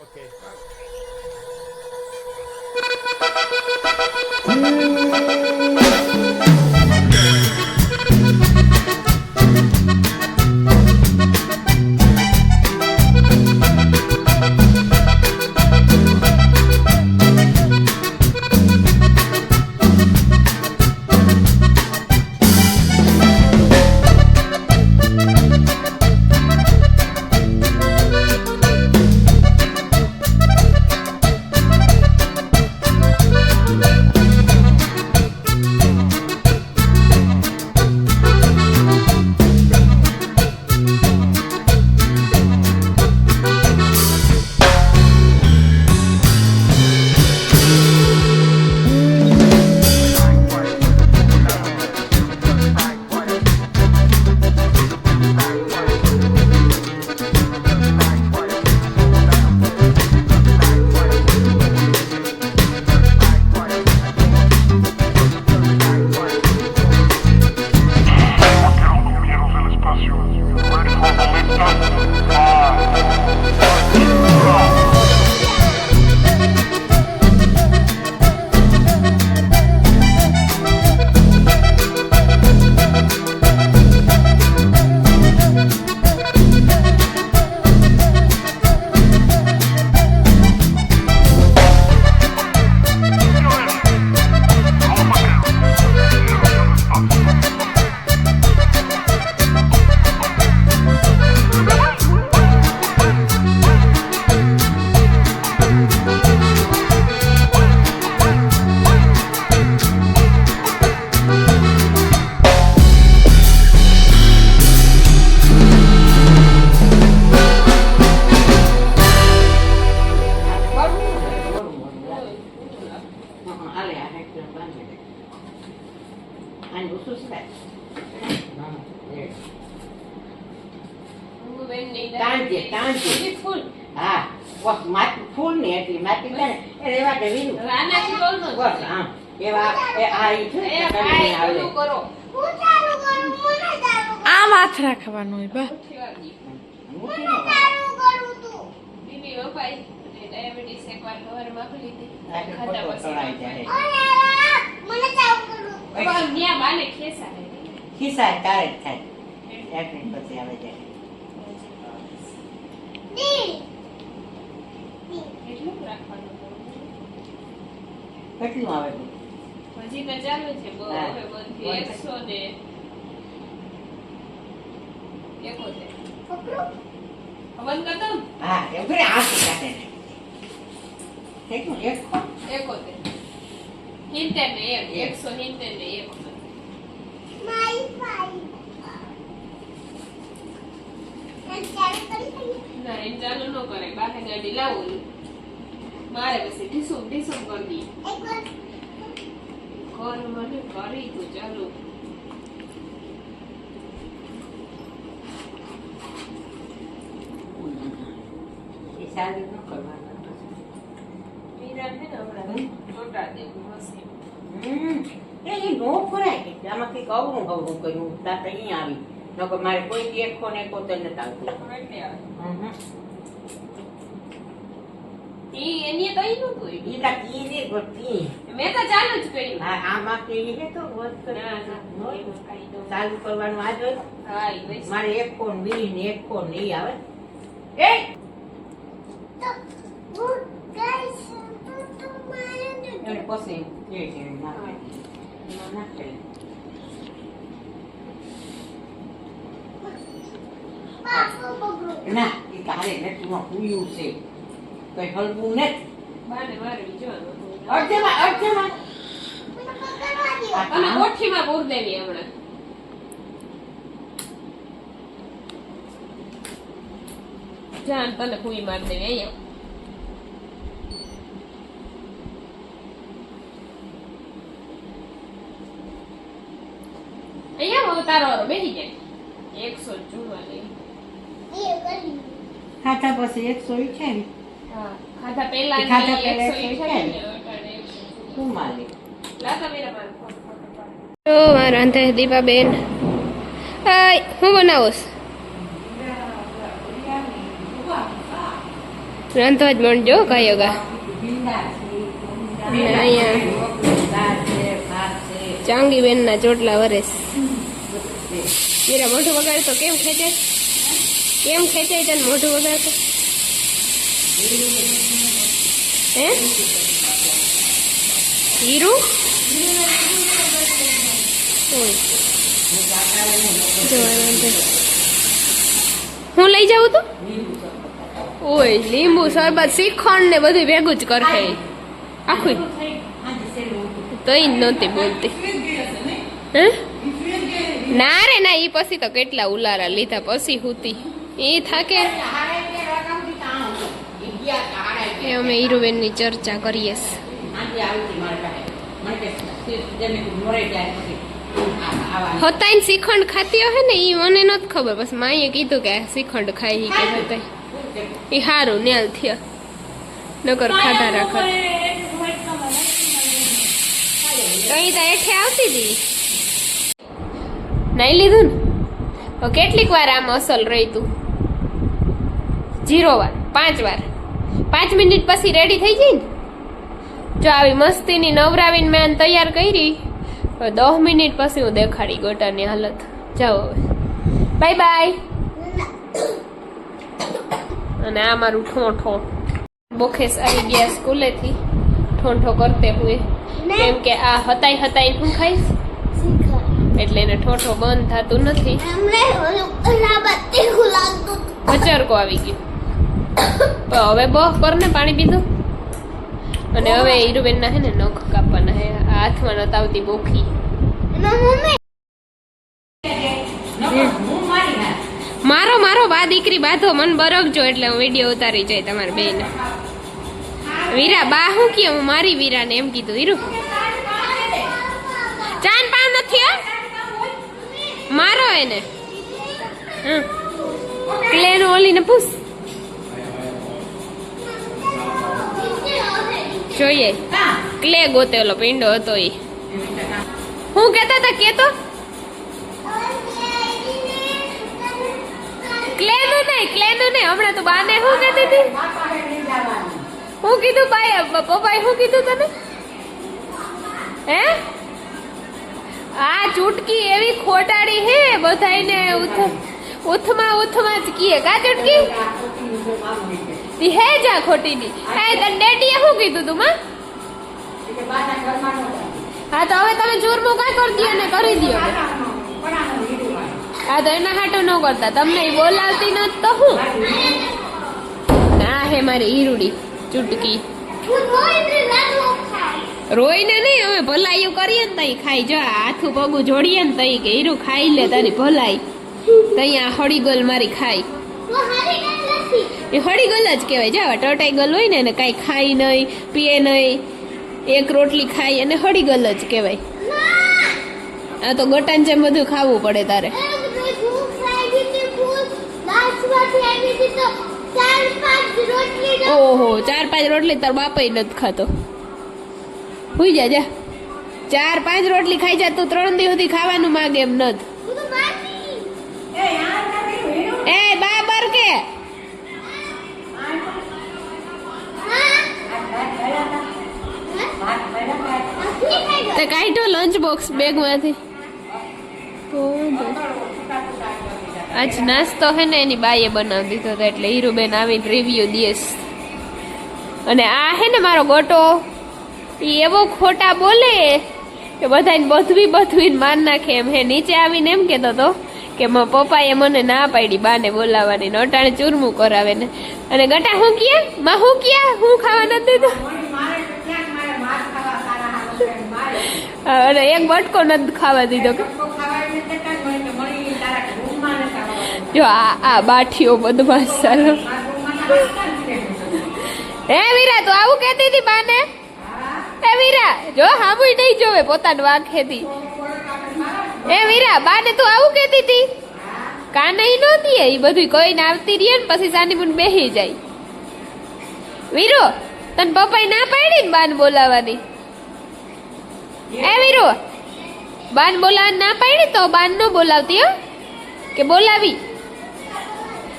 Okay. ફૂલ ને એટલી માટી ને એ રેવા દે વીરું રાનાથી બોલ નો બસ હા એવા એ આ ઈ છે આવે કરો હું ચાલુ કરું મને ચાલુ આ માથ રાખવાનું હોય બા હું ચાલુ કરું તું બીબી વપાઈ ડાયાબિટીસ એકવાર ખબર માખી લીધી ખાતા પસરાઈ જાય મને ચાલુ કરું પણ ન્યા બાને ખેસા ખિસા તારે થાય એટલે પછી આવે જાય દી કેટલું રાખવાનું કેટલું આવે હજી તો ચાલુ છે બહુ હવે બધી 100 ને 71 પકડો અવન કદમ હા એ ઘરે હાથ કાઢે કેટલું 71 હિંતેર ને 170 ને 1 માય ભાઈ ના એમ ચાલુ ન કરે બાકી ગાડી લાવું મારે પછી ઢીસુમ ઢીસુમ કરી દી કોલ મને કરી તું ચાલુ એ સારું ન કરવાનું પીરા ને હમણાં છોટા દે મસી એ નો ફરાય કે આમાં કઈ કવરું કવરું કર્યું તા તો અહીં આવી નકર મારે કોઈ એક ફોન એક તો ન આવતું એટલે આવે ઈ એની તો ઈ નતું ઈ તા કી ને ગોતી મેં તો ચાલુ જ કર્યું આ આમાં કે હે તો વસ્ત ના ના નોય કાઈ દો ચાલુ કરવાનું આ જોઈ હા ઈ બસ મારે એક ફોન બીજી ને એક ફોન નહીં આવે એ તો ગુડ ગાઈસ તો મારે એને પછી એ છે ના ના કરે ના એ તારે નેટમાં પૂયું છે કઈ હલવું નથી બાને મારે વિચારવાનું અડધેમાં અને કોઠીમાં પૂર દેવી હમણાં જાન તને કુઈ માર દેવી અહીંયા અહીંયા તારો બેસી જાય 144 ખાતા પછી 100 છે ને હા ખાતા પહેલા ખાતા પહેલા 100 છે ને શું માલિક લાતા મેરા માર તો મારા અંતે દીપાબેન હાય હું બનાવોસ રાંધવા જ મળજો કયો ગા ભીંડા છે, અહીંયા દાળ છે, ભાત છે, ચાંગી બેન ના ચોટલા વરેસ મીરા મોઢું વગાડ તો કેમ ખેંચાય તને મોઢું વગાડ તો હે હીરું હું લઈ જાઉં તો ઓય લીંબુ શરબત શ્રીખંડ ને બધું ભેગું જ કરશે આખું તો ઈ નહોતી બોલતી હે ના રે ના ઈ પછી તો કેટલા ઉલારા લીધા પછી હુતી ઈ થાકે એ અમે હીરુબેન ની ચર્ચા કરીએ હતાઈ શ્રીખંડ ખાતી હશે ને ઈ મને નથી ખબર પછી માઈએ કીધું કે શ્રીખંડ ખાઈ કે હતાઈ ઈ હારું ન્યાલ થયા નકર ખાધા રાખત કઈ તો એઠે આવતી હતી નહીં લીધું ને કેટલીક વાર આમ અસલ રહી તું 0 વાર 5 વાર 5 મિનિટ પછી રેડી થઈ જાય ને જો આવી મસ્તીની નવરાવીને મેં તૈયાર કરી 10 મિનિટ પછી હું દેખાડી ગોટાની હાલત જાઓ હવે બાય બાય અને આ મારું ઠોઠો બોખેસ આવી ગયા સ્કૂલેથી ઠોઠો કરતે હુએ કેમ કે આ હતાઈ હું ખાઈશ એટલે એને ઠોઠો બંધ થતું નથી કચરકો આવી ગયો તો હવે બહ કરને પાણી પીધું અને હવે હીરુબેન ના હે ને નખ કાપવાના હે આ હાથમાં નત આવતી બોખી મારો બા દીકરી બાધો મન બરકજો એટલે હું વિડીયો ઉતારી જાય તમારી બેન વીરા બા હું કે હું મારી વીરા ને એમ કીધું હીરુ ચાન પાવ નથી મારો એને ક્લે નું ઓલીને પૂછ જોઈએ ક્લે ગોતે ઓલો પિંડો હતો એ હું કેતા હતા કેતો ક્લે નું નહીં હમણાં તો બાને હું કહેતી હતી હું કીધું પપ્પાએ શું કીધું તને હે આ ચૂટકી એવી ખોટાડી હે બધાઈને ઉથમાં જ કીએ કા ચૂટકી તી હે જા ખોટી ની હે તને ડેડીએ શું કીધું તું માં હા તો હવે તમે ચૂરમું કા કરી દો ને કરી દો હા તો એના હાટો ન કરતા તમને બોલાવતી ન તો હું ના હે મારી હીરુડી ચૂટકી રોઈને નહીં અમે ભલાઈઓ કરીએ ને તઈ ખાઈ જો હાથું પગું જોડીએ ને તઈ કે હીરું ખાઈ લે તારી ભલાઈ તઈ હળીગોલ મારી ખાઈ એ હળીગોલ જ કહેવાય જો ટટાઈ ગોલ હોય ને એને કાંઈ ખાઈ નહીં પીએ નહીં એક રોટલી ખાઈ અને હળીગોલ જ કહેવાય આ તો ગોટાન જેમ બધું ખાવું પડે તારે ઓહો 4-5 રોટલી તાર બાપય નથી ખાતો હુઈ જા 4-5 રોટલી ખાઈ જા તું 3 દી સુધી ખાવાનું માંગે એમ નથી એ બાબર કે તે કાઢો લંચ બોક્સ બેગ માંથી આજ નાસ્તો હે ને એની બાઈએ બનાવી દીધો હતો એટલે હીરુબેન આવીને રિવ્યુ દેશ અને આ હે ને મારો ગોટો એ એવો ખોટા બોલે કે બધાને બધવીને માર નાખે એમ હે નીચે આવીને એમ કહેતો હતો કે મારા પપ્પાએ મને ના પાડી બાને બોલાવવાની નટાણે ચૂરમું કરાવે ને અને ગટા હું ખાવા નથી દીધું અને એક બટકો નથી ખાવા દીધો કે જો આ બાઠીઓ બદમાશ સારો હે વીરા તું આવું કહેતી હતી બાને હે વીરા જો હામુય નહીં જોવે પોતાની વાંખેથી હે વીરા બાને તું આવું કહેતી હતી કાનઈ નહોતી એ બધું કોઈને આવતી રહી ને પછી સાની બેહી જાય વીરો તને પપ્પાએ ના પાડી ને બાને બોલાવવાની હે વીરો બાન બોલાવવાની ના પાડી તો બાન ન બોલાવતી હો કે બોલાવી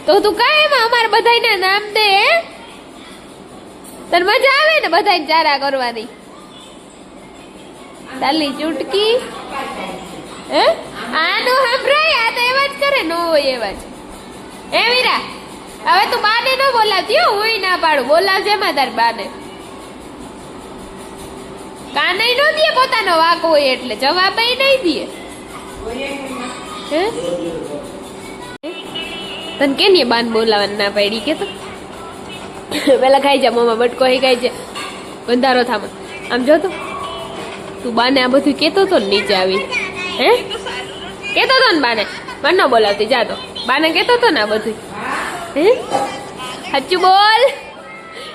તો તું કાંઈ એમાં અમારે બધાના નામ દે તને મજા આવે ને બધાય ચારા કરવાની તાલી ચૂટકી હે આનો સાંભળાય આ તો એવા જ કરે નો હોય એવા જ એ વીરા હવે તું બાને ન બોલાવતી હો હું ના પાડું બોલાવજે માં તાર બાને કાનઈ નો દે પોતાનો વાક હોય એટલે જવાબ નહીં દે હે તને કેની બાન બોલાવવાની ના પાડી કે તો પેલા ખાઈ જા મમ્મા બટકો હી ખાઈ છે બંધારો થામાં આમ જો તો તું બાને આ બધું કેતો તો ને નીચે આવી હે કેતો તો ને બાને મને ન બોલાવતી જા તો બાને કેતો તો ને આ બધું હે સાચું બોલ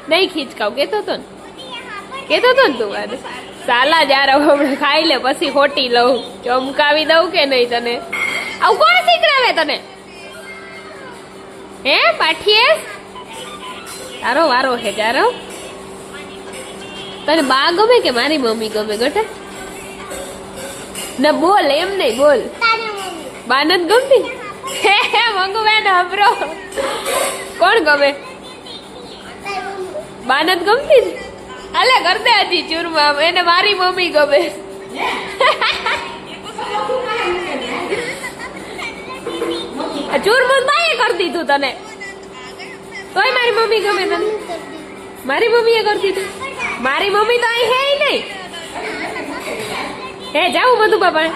નહીં ખીચકાવ કેતો તો ને તું બાને સાલા જાર હમણાં ખાઈ લે પછી ખોટી લઉં ચમકાવી દઉં કે નહીં તને આવું કોણ શીખડાવે તને હે પાઠીએ તારો વારો હે જારો તને બા ગમે કે મારી મમ્મી ગમે ગટા ના બોલ એમ નહીં બોલ બા નથી ગમતી હે મંગુ બેન હબરો કોણ ગમે બા નથી ગમતી અલે કરતે હજી ચૂરમા એને મારી મમ્મી ગમે ચૂરમા બાએ કરી દીધું તને તોય મારી મમ્મી ગમે તને મારી મમ્મી એ કરી દીધું મારી મમ્મી તો અહીં હે નહીં હે જાઉં બધું બાપા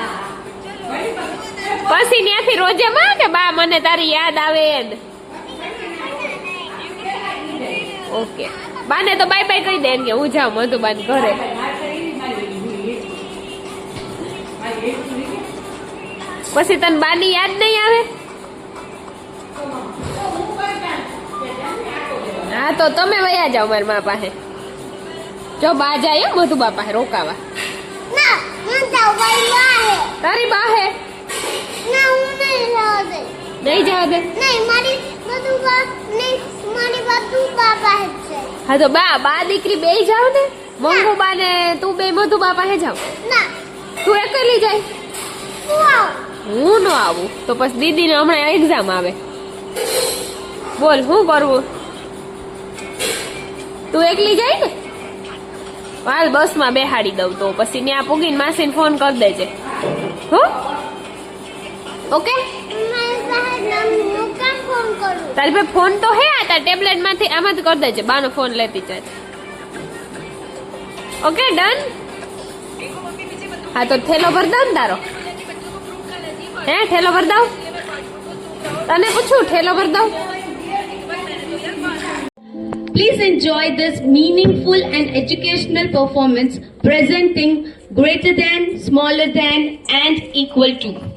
પછી ત્યાંથી રોજે માં કે બા મને તારી યાદ આવે ને ઓકે બાને તો બાય બાય કહી દે કે હું જાઉં મધુબાન ઘરે પછી તને બાની યાદ નહીં આવે હા તો તમે વયા જાઓ મારી મા પાસે જો બા જાય મધુ બા પાસે રોકાવા તારી બા હે નહીં જવા દે હા તો બા દીકરી બે જાવ ને મંગુ બા ને તું બે મધુ બા પાસે જાવ તું એકલી જાય હું ન આવું તો પછી દીદી ને હમણાં એક્ઝામ આવે બોલ શું કરવું તું એકલી જાય ને હાલ બસ માં બેહાડી દઉં તો પછી ત્યાં પૂગીને માસીને ફોન કરી દેજે હો ઓકે તારી પાસે ફોન તો હે આ તાર ટેબ્લેટ માંથી આમાં કરી દેજે બાનો ફોન લેતી જાય ઓકે ડન હા તો થેલો ભર દઉં ને તારો હે ઠેલો ભર દઉં તને પૂછું ઠેલો ભર દઉં Please enjoy this meaningful and educational performance presenting greater than, smaller than and equal to.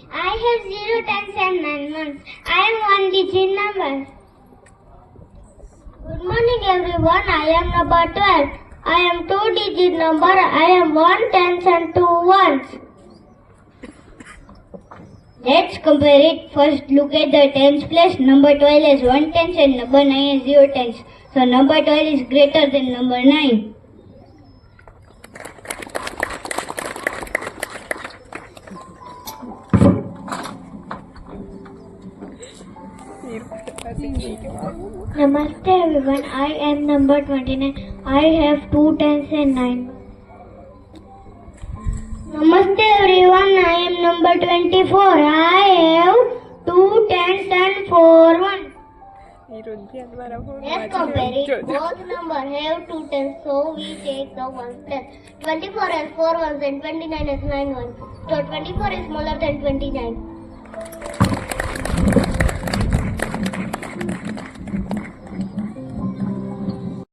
I have 0 tens and 9 ones. I am one digit number. Good morning everyone. I am number 12. I am 2 digit number. I am 1 tens and 2 ones. Let's compare it. First look at the tens place. Number 12 has 1 tens and number 9 has 0 tens. So number 12 is greater than number 9. Namaste everyone, I am number 29. I have 2 tens and 9. Namaste everyone, I am number 24. I have 2 tens and 4 ones. Let's compare it. Both numbers have 2 tens, so we take the 1 plus. 24 has 4 ones and 29 has 9 ones. So 24 is smaller than 29.